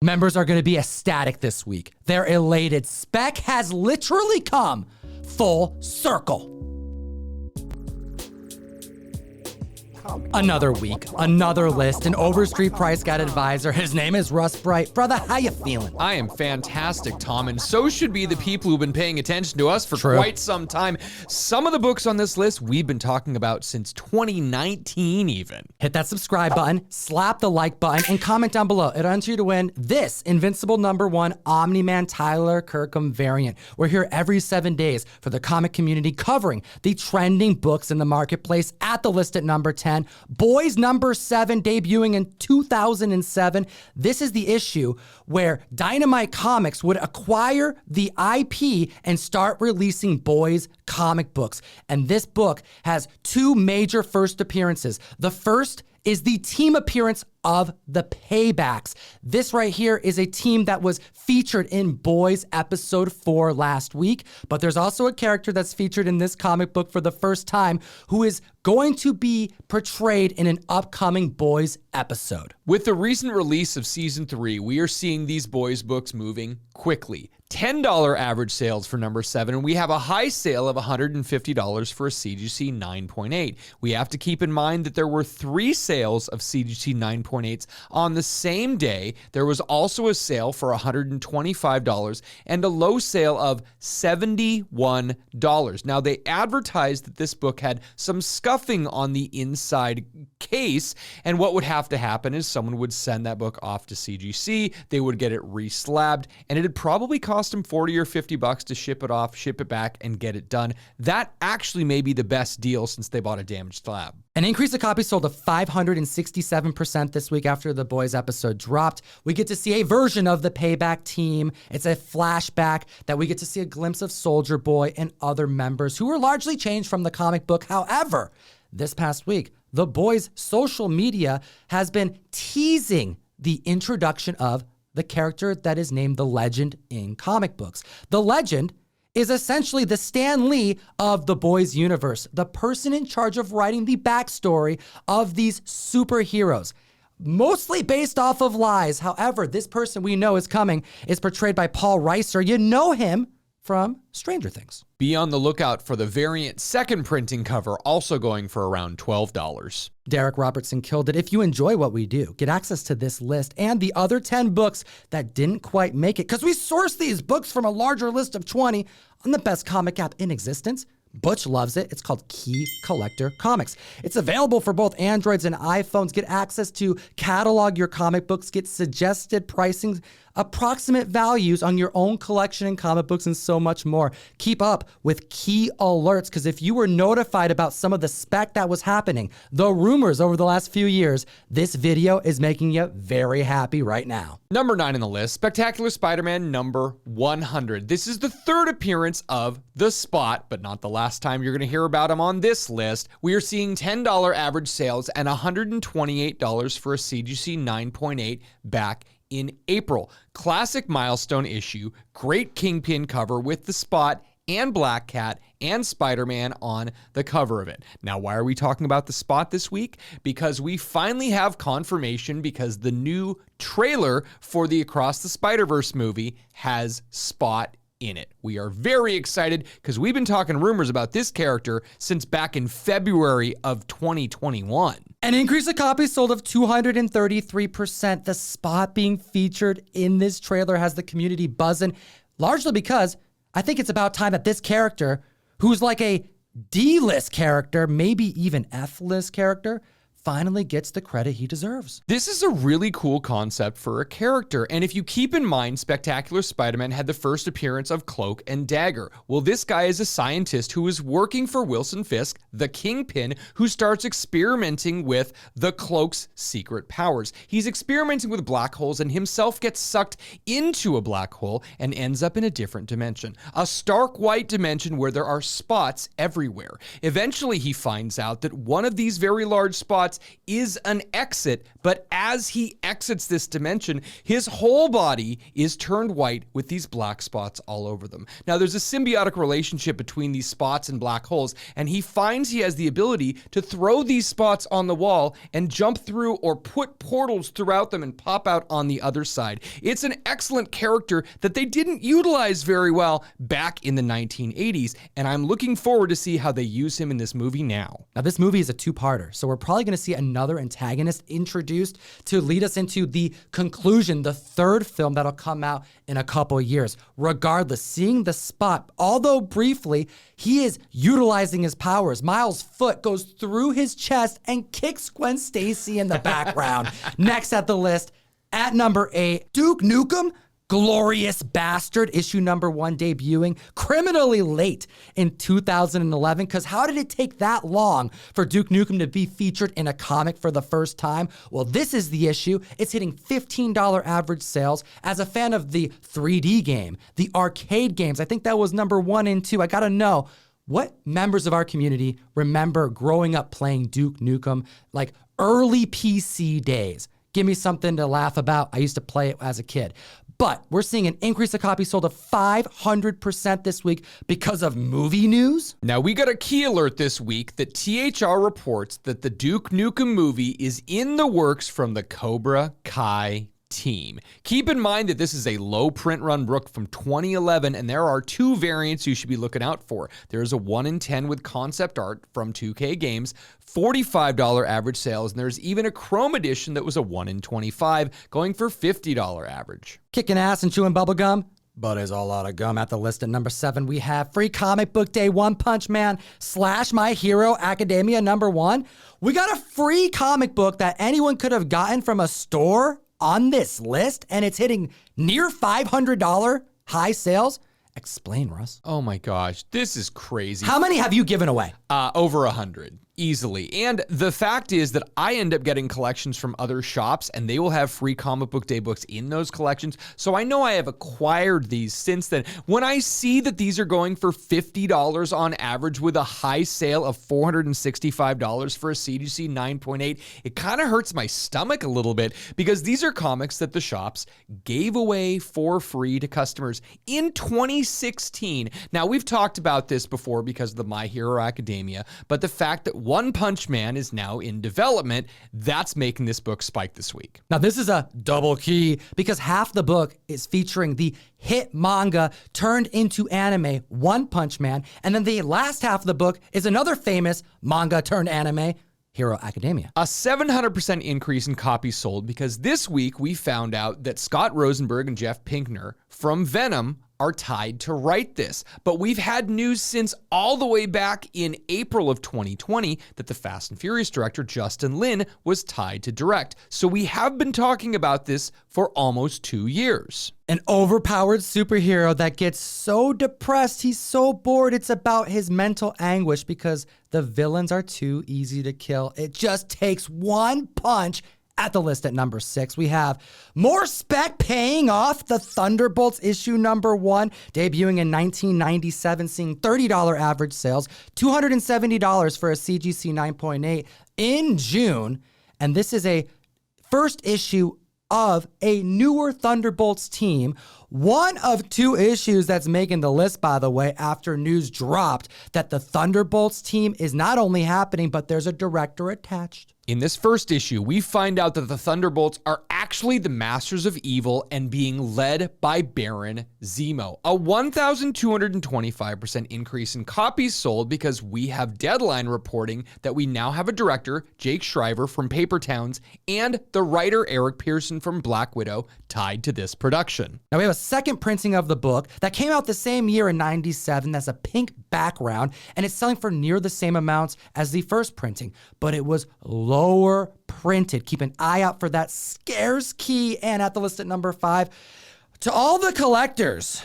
Members are going to be ecstatic this week. They're elated. Spec has literally come full circle. Another week, another list, an Overstreet price guide advisor. His name is Russ Bright. Brother, how you feeling? I am fantastic, Tom, and so should be the people who've been paying attention to us for quite some time. Some of the books on this list we've been talking about since 2019 even. Hit that subscribe button, slap the like button, and comment down below. It'll enter you to win this Invincible #1 Omni-Man Tyler Kirkham variant. We're here every 7 days for the comic community covering the trending books in the marketplace at the list at number 10. Boys #7 debuting in 2007. This is the issue where Dynamite Comics would acquire the IP and start releasing boys comic books. And this book has two major first appearances. The first is the team appearance of the Paybacks. This right here is a team that was featured in Boys episode 4 last week, but there's also a character that's featured in this comic book for the first time who is going to be portrayed in an upcoming Boys episode. With the recent release of season 3, we are seeing these Boys books moving quickly. $10 average sales for #7, and we have a high sale of $150 for a CGC 9.8. We have to keep in mind that there were 3 sales of CGC 9.8s on the same day. There was also a sale for $125 and a low sale of $71. Now, they advertised that this book had some scuffing on the inside case, and what would have to happen is someone would send that book off to CGC, they would get it reslabbed, and it'd probably cost them $40 or $50 to ship it off, ship it back, and get it done. That actually may be the best deal since they bought a damaged slab. An increase of copies sold of 567% this week after the Boys episode dropped. We get to see a version of the Payback team. It's a flashback that we get to see a glimpse of Soldier Boy and other members who were largely changed from the comic book. However, this past week, the Boys' social media has been teasing the introduction of the character that is named the Legend in comic books. The Legend is essentially the Stan Lee of the Boys universe, the person in charge of writing the backstory of these superheroes, mostly based off of lies. However, this person we know is coming is portrayed by Paul Reiser. You know him from Stranger Things. Be on the lookout for the variant second printing cover, also going for around $12. Derek Robertson killed it. If you enjoy what we do, get access to this list and the other 10 books that didn't quite make it, because we sourced these books from a larger list of 20 on the best comic app in existence. Butch loves it. It's called Key Collector Comics. It's available for both Androids and iPhones. Get access to catalog your comic books, get suggested pricing, approximate values on your own collection and comic books, and so much more. Keep up with key alerts, because if you were notified about some of the spec that was happening, the rumors over the last few years, this video is making you very happy right now. #9 on the list, Spectacular Spider-Man #100. This is the third appearance of The Spot, but not the last time you're going to hear about him on this list. We are seeing $10 average sales and $128 for a CGC 9.8 back in April. Classic milestone issue, great Kingpin cover with The Spot and Black Cat and Spider-Man on the cover of it. Now, why are we talking about The Spot this week? Because we finally have confirmation, because the new trailer for the Across the Spider-Verse movie has Spot in it. We are very excited because we've been talking rumors about this character since back in February of 2021. An increase of copies sold of 233%. The Spot being featured in this trailer has the community buzzing, largely because I think it's about time that this character, who's like a D-list character, maybe even F-list character, finally gets the credit he deserves. This is a really cool concept for a character, and if you keep in mind, Spectacular Spider-Man had the first appearance of Cloak and Dagger. Well, this guy is a scientist who is working for Wilson Fisk, the Kingpin, who starts experimenting with the Cloak's secret powers. He's experimenting with black holes and himself gets sucked into a black hole and ends up in a different dimension. A stark white dimension where there are spots everywhere. Eventually, he finds out that one of these very large spots spots is an exit, but as he exits this dimension, his whole body is turned white with these black spots all over them. Now, there's a symbiotic relationship between these spots and black holes, and he finds he has the ability to throw these spots on the wall and jump through or put portals throughout them and pop out on the other side. It's an excellent character that they didn't utilize very well back in the 1980s, and I'm looking forward to see how they use him in this movie now. Now, this movie is a two-parter, so we're probably going to see another antagonist introduced to lead us into the conclusion, the third film that'll come out in a couple of years. Regardless, seeing the Spot, although briefly, he is utilizing his powers. Miles' foot goes through his chest and kicks Gwen Stacy in the background. Next at the list, at number 8, Duke Nukem, Glorious Bastard, issue number 1, debuting criminally late in 2011. Because how did it take that long for Duke Nukem to be featured in a comic for the first time? Well, this is the issue. It's hitting $15 average sales. As a fan of the 3D game, the arcade games, I think that was number 1 and 2. I gotta know, what members of our community remember growing up playing Duke Nukem, like early PC days? Give me something to laugh about. I used to play it as a kid. But we're seeing an increase of copies sold of 500% this week because of movie news. Now, we got a key alert this week that THR reports that the Duke Nukem movie is in the works from the Cobra Kai team. Keep in mind that this is a low print run book from 2011, and there are 2 variants you should be looking out for. There's a 1 in 10 with concept art from 2K Games, $45 average sales, and there's even a Chrome edition that was a 1 in 25, going for $50 average. Kicking ass and chewing bubblegum, but there's a lot of gum. At the list at number 7, we have Free Comic Book Day, One Punch Man / My Hero Academia number 1. We got a free comic book that anyone could have gotten from a store on this list, and it's hitting near $500 high sales. Explain, Russ. Oh my gosh, this is crazy. How many have you given away? Over 100. Easily. And the fact is that I end up getting collections from other shops, and they will have free comic book day books in those collections. So I know I have acquired these since then. When I see that these are going for $50 on average with a high sale of $465 for a CGC 9.8, it kind of hurts my stomach a little bit, because these are comics that the shops gave away for free to customers in 2016. Now, we've talked about this before because of the My Hero Academia, but the fact that One Punch Man is now in development, that's making this book spike this week. Now, this is a double key because half the book is featuring the hit manga turned into anime, One Punch Man, and then the last half of the book is another famous manga turned anime, Hero Academia. A 700% increase in copies sold because this week we found out that Scott Rosenberg and Jeff Pinkner from Venom are tied to write this. But we've had news since all the way back in April of 2020 that the Fast and Furious director Justin Lin was tied to direct. So we have been talking about this for almost 2 years. An overpowered superhero that gets so depressed, he's so bored, it's about his mental anguish because the villains are too easy to kill. It just takes one punch. At the list at number 6, we have more spec paying off, the Thunderbolts issue number 1, debuting in 1997, seeing $30 average sales, $270 for a CGC 9.8 in June. And this is a first issue of a newer Thunderbolts team. One of 2 issues that's making the list, by the way, after news dropped that the Thunderbolts team is not only happening, but there's a director attached. In this first issue, we find out that the Thunderbolts are actually the Masters of Evil and being led by Baron Zemo. A 1,225% increase in copies sold because we have Deadline reporting that we now have a director, Jake Shriver from Paper Towns, and the writer Eric Pearson from Black Widow tied to this production. Now we have a second printing of the book that came out the same year in 97. That's a pink background, and it's selling for near the same amounts as the first printing, but it was lower printed. Keep an eye out for that scarce key. And at the list at number 5, to all the collectors,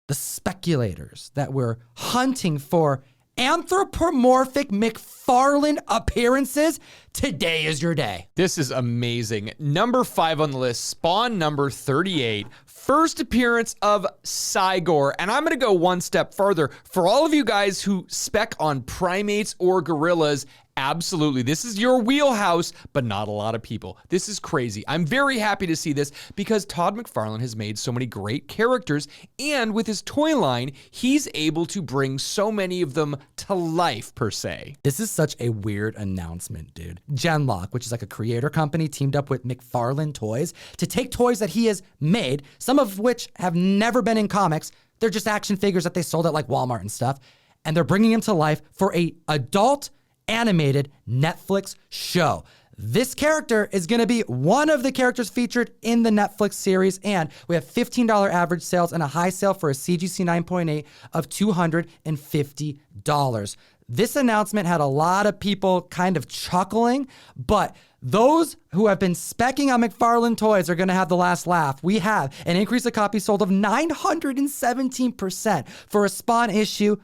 the speculators that were hunting for anthropomorphic McFarlane appearances, today is your day. This is amazing. Number 5 on the list, Spawn number 38. First appearance of Cy-Gor, and I'm gonna go one step further. For all of you guys who spec on primates or gorillas, Absolutely. This is your wheelhouse, but not a lot of people. This is crazy. I'm very happy to see this because Todd McFarlane has made so many great characters, and with his toy line, he's able to bring so many of them to life, per se. This is such a weird announcement, dude. Genlock, which is like a creator company, teamed up with McFarlane Toys to take toys that he has made, some of which have never been in comics. They're just action figures that they sold at like Walmart and stuff. And they're bringing them to life for a adult animated Netflix show. This character is going to be one of the characters featured in the Netflix series, and we have $15 average sales and a high sale for a CGC 9.8 of $250. This announcement had a lot of people kind of chuckling, but those who have been specking on McFarlane Toys are going to have the last laugh. We have an increase of copies sold of 917% for a Spawn issue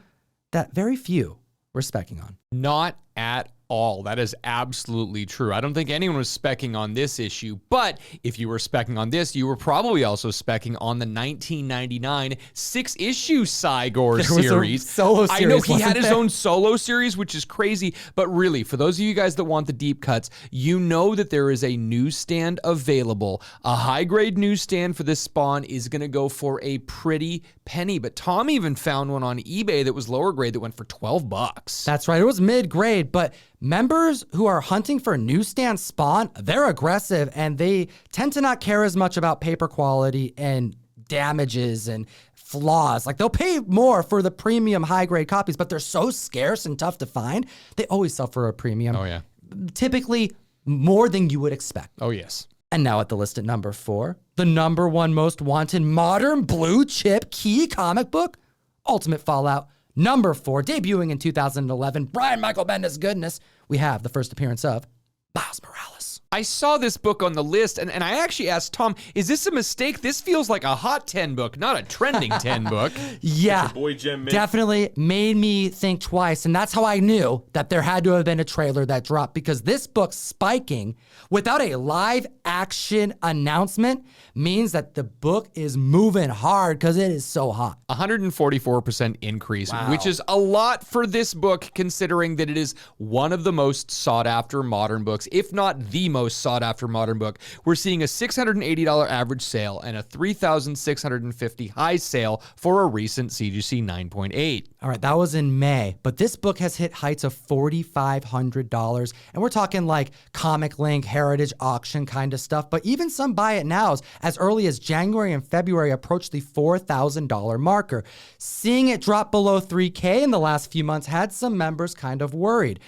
that very few were specking on. Not at all. That is absolutely true. I don't think anyone was specking on this issue, but if you were specking on this, you were probably also specking on the 1999 6-issue Cy-Gor series. Solo series. I know he had his there? own solo series, which is crazy, but really, for those of you guys that want the deep cuts, you know that there is a newsstand available. A high-grade newsstand for this Spawn is going to go for a pretty penny, but Tom even found one on eBay that was lower grade that went for $12. That's right. It was mid-grade, but members who are hunting for newsstand Spawn, they're aggressive and they tend to not care as much about paper quality and damages and flaws. Like, they'll pay more for the premium high-grade copies, but they're so scarce and tough to find. They always sell for a premium. Oh, yeah. Typically more than you would expect. Oh, yes. And now at the list at number 4, the #1 most wanted modern blue chip key comic book, Ultimate Fallout. Number 4, debuting in 2011, Brian Michael Bendis goodness, we have the first appearance of Miles Morales. I saw this book on the list, and I actually asked Tom, is this a mistake? This feels like a hot 10 book, not a trending 10 book. Yeah, boy Jim definitely made me think twice, and that's how I knew that there had to have been a trailer that dropped, because this book spiking without a live action announcement means that the book is moving hard because it is so hot. 144% increase, Wow. which is a lot for this book, considering that it is one of the most sought after modern books, if not the most sought after modern book. We're seeing a $680 average sale and a $3,650 high sale for a recent CGC 9.8. All right, that was in May, but this book has hit heights of $4,500, and we're talking like Comic Link, Heritage Auction kind of stuff, but even some buy it nows as early as January and February approached the $4,000 marker. Seeing it drop below $3K in the last few months had some members kind of worried.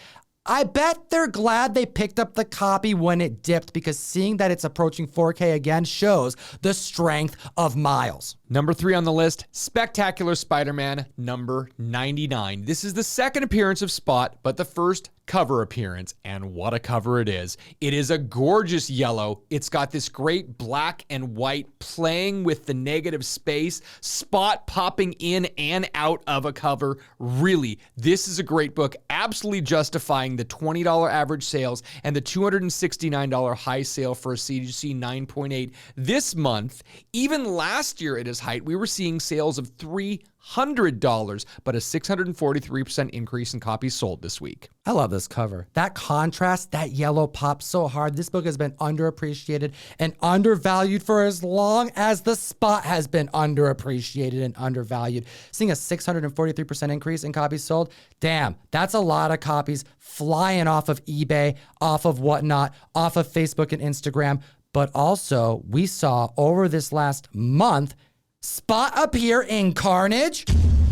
I bet they're glad they picked up the copy when it dipped, because seeing that it's approaching 4K again shows the strength of Miles. Number 3 on the list, Spectacular Spider-Man number 99. This is the second appearance of Spot, but the first cover appearance, and what a cover it is. It is a gorgeous yellow. It's got this great black and white playing with the negative space, Spot popping in and out of a cover. Really, this is a great book, absolutely justifying the $20 average sales and the $269 high sale for a CGC 9.8 this month. Even last year at its height, we were seeing sales of $300, but a 643% increase in copies sold this week. I love this cover. That contrast, that yellow pops so hard. This book has been underappreciated and undervalued for as long as the Spot has been underappreciated and undervalued. Seeing a 643% increase in copies sold, damn, that's a lot of copies flying off of eBay, off of whatnot, off of Facebook and Instagram. But also, we saw over this last month, Spot appear in Carnage.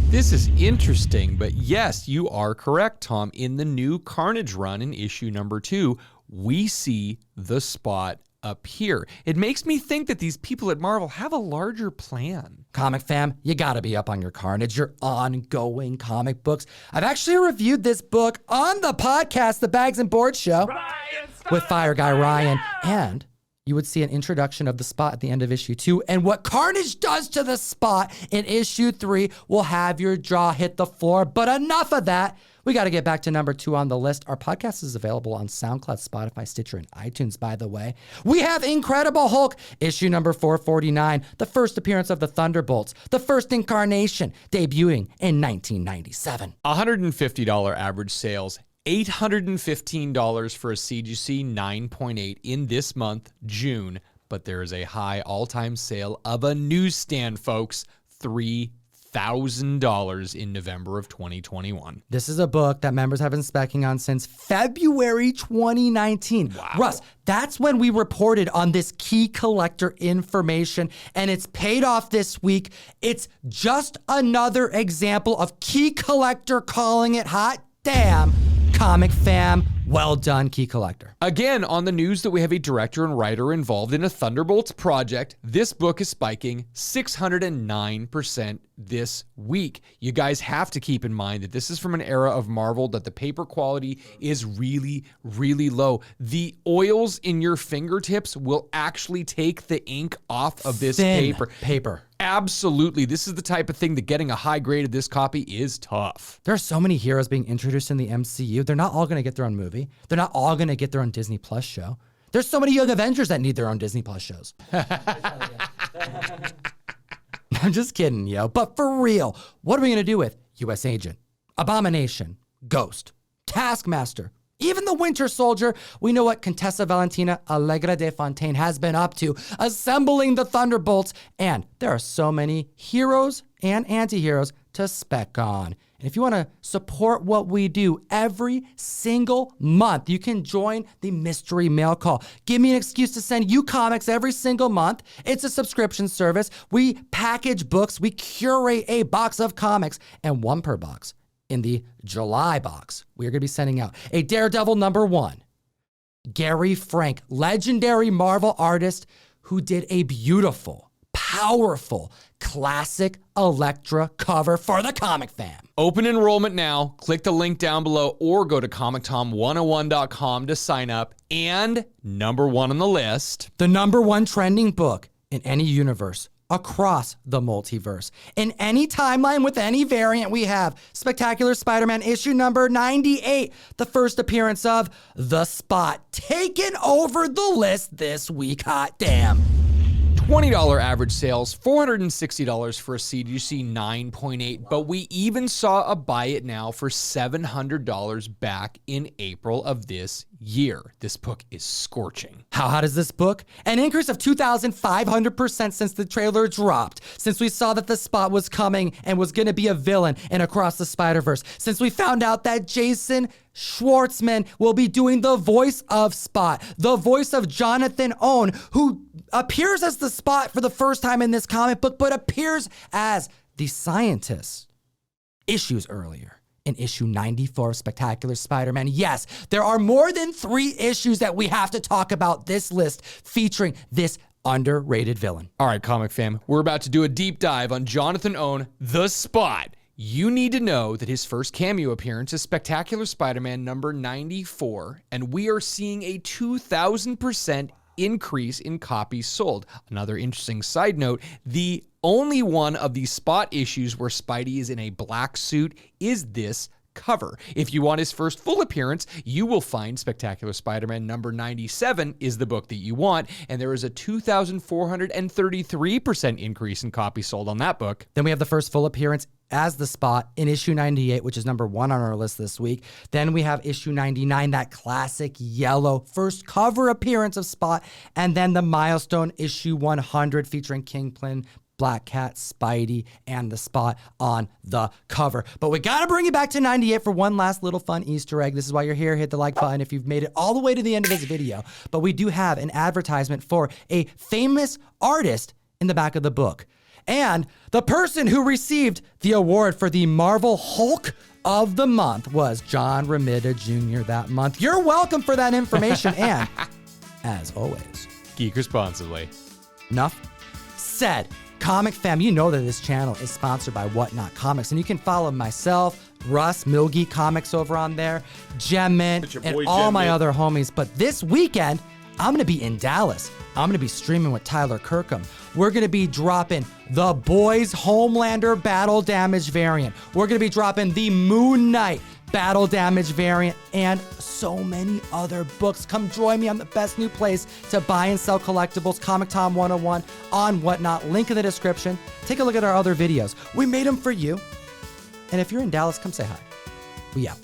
This is interesting, but yes, you are correct, Tom. In the new Carnage run in issue number 2, we see the Spot appear. It makes me think that these people at Marvel have a larger plan. Comic fam, you gotta be up on your Carnage, your ongoing comic books. I've actually reviewed this book on the podcast, The Bags and Boards Show, with Fire Guy Ryan, and you would see an introduction of the Spot at the end of issue 2. And what Carnage does to the Spot in issue 3 will have your jaw hit the floor. But enough of that. We got to get back to number 2 on the list. Our podcast is available on SoundCloud, Spotify, Stitcher, and iTunes, by the way. We have Incredible Hulk, issue number 449, the first appearance of the Thunderbolts, the first incarnation, debuting in 1997. $150 average sales $815 for a CGC 9.8 in this month, June, but there is a high all-time sale of a newsstand, folks, $3,000 in November of 2021. This is a book that members have been speccing on since February 2019. Wow. Russ, that's when we reported on this key collector information, and it's paid off this week. It's just another example of key collector calling it hot damn. Comic fam, well done, key collector. Again, on the news that we have a director and writer involved in a Thunderbolts project, this book is spiking 609% this week. You guys have to keep in mind that this is from an era of Marvel that the paper quality is really, really low. The oils in your fingertips will actually take the ink off of this Thin paper. Absolutely. This is the type of thing that getting a high grade of this copy is tough. There are so many heroes being introduced in the MCU. They're not all going to get their own movie. They're not all going to get their own Disney Plus show. There's so many Young Avengers that need their own Disney Plus shows. I'm just kidding, yo. But for real, what are we going to do with U.S. Agent, Abomination, Ghost, Taskmaster, even the Winter Soldier? We know what Contessa Valentina Allegra de Fontaine has been up to, assembling the Thunderbolts, and there are so many heroes and anti-heroes to spec on. And if you want to support what we do every single month, you can join the Mystery Mail Call. Give me an excuse to send you comics every single month. It's a subscription service. We package books. We curate a box of comics, and one per box. In the July box, we are going to be sending out a Daredevil #1, Gary Frank, legendary Marvel artist who did a beautiful, powerful, classic Elektra cover for the comic fam. Open enrollment now. Click the link down below or go to Comictom101.com to sign up. And #1 on the list, the #1 trending book in any universe across the multiverse. In any timeline with any variant, we have Spectacular Spider-Man issue number 98, the first appearance of The Spot, taking over the list this week. Hot damn. $20 average sales, $460 for a CGC 9.8, but we even saw a buy it now for $700 back in April of this year. This book is scorching. How hot is this book? An increase of 2,500% since the trailer dropped, since we saw that The Spot was coming and was going to be a villain in Across the Spider-Verse, since we found out that Jason Schwartzman will be doing the voice of Spot, the voice of Jonathan Owen, who appears as the Spot for the first time in this comic book, but appears as the scientist issues earlier in issue 94 of Spectacular Spider-Man. Yes, there are more than 3 issues that we have to talk about this list featuring this underrated villain. All right, comic fam, we're about to do a deep dive on Jonathan Owen, the Spot. You need to know that his first cameo appearance is Spectacular Spider-Man number 94, and we are seeing a 2,000% increase in copies sold. Another interesting side note, the only one of the Spot issues where Spidey is in a black suit is this cover. If you want his first full appearance, you will find Spectacular Spider-Man number 97 is the book that you want, and there is a 2,433% increase in copies sold on that book. Then we have the first full appearance as the Spot in issue 98, which is #1 on our list this week. Then we have issue 99, that classic yellow first cover appearance of Spot, and then the milestone issue 100 featuring Kingpin, Black Cat, Spidey, and the Spot on the cover. But we gotta bring you back to 98 for one last little fun Easter egg. This is why you're here. Hit the like button if you've made it all the way to the end of this video. But we do have an advertisement for a famous artist in the back of the book. And the person who received the award for the Marvel Hulk of the month was John Romita Jr. that month. You're welcome for that information. And as always, Geek responsibly. Enough said. Comic fam, you know that this channel is sponsored by Whatnot Comics, and you can follow myself, Russ, Milgeek Comics over on there, Gemmint, and all my other homies. But this weekend, I'm gonna be in Dallas. I'm gonna be streaming with Tyler Kirkham. We're gonna be dropping the Boys Homelander Battle Damage variant. We're gonna be dropping the Moon Knight Battle Damage variant, and so many other books. Come join me on the best new place to buy and sell collectibles, Comictom101 on Whatnot. Link in the description. Take a look at our other videos. We made them for you. And if you're in Dallas, come say hi. We out.